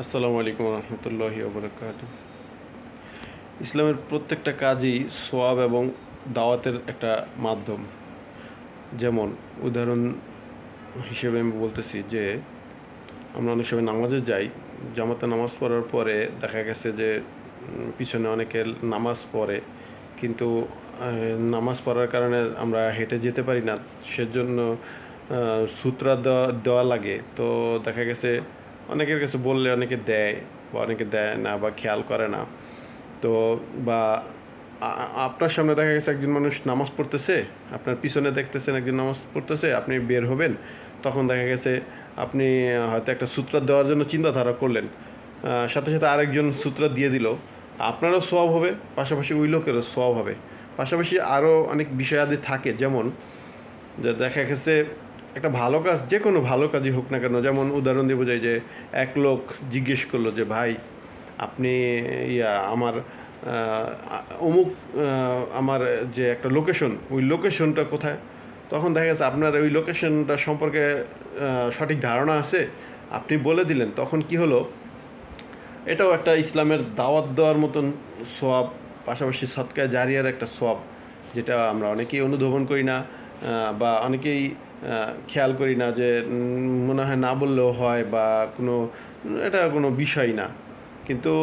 আসসালামু আলাইকুম রহমতুল্লাহি ওবরাকাত। ইসলামের প্রত্যেকটা কাজই সোয়াব এবং দাওয়াতের একটা মাধ্যম। যেমন উদাহরণ হিসেবে আমি বলতেছি যে আমরা অনেক সময় নামাজে যাই, জামাতে নামাজ পড়ার পরে দেখা গেছে যে পিছনে অনেকে নামাজ পড়ে, কিন্তু নামাজ পড়ার কারণে আমরা হেঁটে যেতে পারি না, সেজন্য সূত্রা দেওয়া দেওয়া লাগে। তো দেখা গেছে অনেকের কাছে বললে অনেকে দেয় বা অনেকে দেয় না বা খেয়াল করে না। তো বা আপনার সামনে দেখা গেছে একজন মানুষ নামাজ পড়তেছে, আপনার পিছনে দেখতেছেন একজন নামাজ পড়তেছে, আপনি বের হবেন, তখন দেখা গেছে আপনি হয়তো একটা সূত্র দেওয়ার জন্য চিন্তাধারা করলেন, সাথে সাথে আরেকজন সূত্র দিয়ে দিল, আপনারও সওয়াব হবে, পাশাপাশি ওই লোকেরও সওয়াব হবে। পাশাপাশি আরও অনেক বিষয়াদি থাকে, যেমন যে দেখা গেছে একটা ভালো কাজ, যে কোনো ভালো কাজই হোক না কেন, যেমন উদাহরণ দিয়ে বোঝাই যে এক লোক জিজ্ঞেস করলো যে ভাই আপনি আমার অমুক আমার যে একটা লোকেশন, ওই লোকেশনটা কোথায়? তখন দেখা গেছে আপনার ওই লোকেশনটা সম্পর্কে সঠিক ধারণা আছে, আপনি বলে দিলেন, তখন কি হলো, এটাও একটা ইসলামের দাওয়াত দেওয়ার মতন সোয়াব, পাশাপাশি সদকায়ে জারিয়ার একটা সোয়াব, যেটা আমরা অনেকেই অনুধাবন করি না, বা অনেকেই খেয়াল করি না, যে মনে হয় না বললেও হয়, বা কোনো এটা কোনো বিষয় না। কিন্তু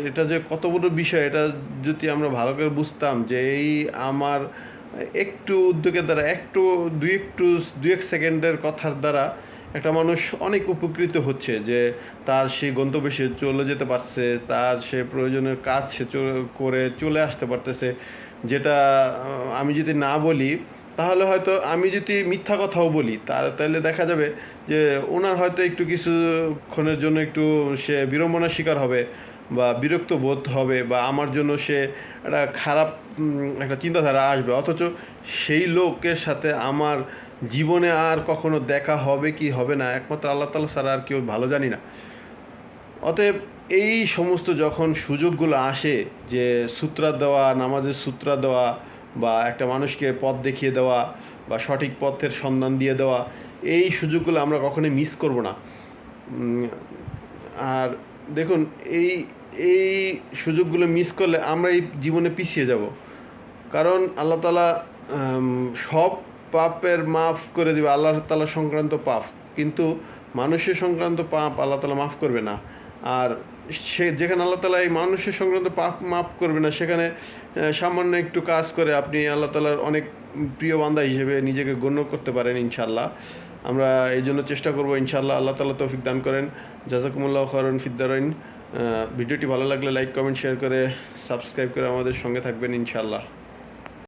এটা যে কত বড় বিষয়, এটা যদি আমরা ভালো করে বুঝতাম, যে এই আমার একটু উদ্যোগের দ্বারা, দু এক সেকেন্ডের কথার দ্বারা একটা মানুষ অনেক উপকৃত হচ্ছে, যে তার সেই গন্তব্যে সে চলে যেতে পারছে, তার সে প্রয়োজনীয় কাজ সে করে চলে আসতে পারতেছে। যেটা আমি যদি না বলি, তাহলে হয়তো আমি যদি মিথ্যা কথাও বলি, তাহলে দেখা যাবে যে ওনার হয়তো একটু কিছুক্ষণের জন্য একটু সে বিড়ম্বনার শিকার হবে বা বিরক্ত বোধ হবে, বা আমার জন্য সে একটা খারাপ একটা চিন্তাধারা আসবে, অথচ সেই লোকের সাথে আমার জীবনে আর কখনো দেখা হবে কি হবে না, একমাত্র আল্লাহ তাআলা ছাড়া আর কেউ ভালো জানি না। অতএব এই সমস্ত যখন সুযোগগুলো আসে, যে সূত্রা দেওয়া, নামাজের সূত্রা দেওয়া, বা একটা মানুষকে পথ দেখিয়ে দেওয়া, বা সঠিক পথের সন্ধান দিয়ে দেওয়া, এই সুযোগগুলো আমরা কখনোই মিস করব না। আর দেখুন, এই এই সুযোগগুলো মিস করলে আমরা এই জীবনে পিছিয়ে যাব। কারণ আল্লাহ তাআলা সব পাপের মাফ করে দিবে, আল্লাহ তাআলা সংক্রান্ত পাপ, কিন্তু মানুষের সংক্রান্ত পাপ আল্লাহ তাআলা মাফ করবে না। আর সে যেখানে আল্লাহ তাআলা এই মানুষের সংক্রান্ত পাপ মাফ করবে না, সেখানে সামান্য একটু কাজ করে আপনি আল্লাহ তাআলার অনেক প্রিয় বান্দা হিসেবে নিজেকে গণ্য করতে পারেন ইনশাআল্লাহ। আমরা এই জন্য চেষ্টা করবো ইনশাআল্লাহ। আল্লাহ তাআলা তৌফিক দান করেন। জাযাকুমুল্লাহু খায়রান ফিদ দারাইন। ভিডিওটি ভালো লাগলে লাইক, কমেন্ট, শেয়ার করে সাবস্ক্রাইব করে আমাদের সঙ্গে থাকবেন ইনশাআল্লাহ।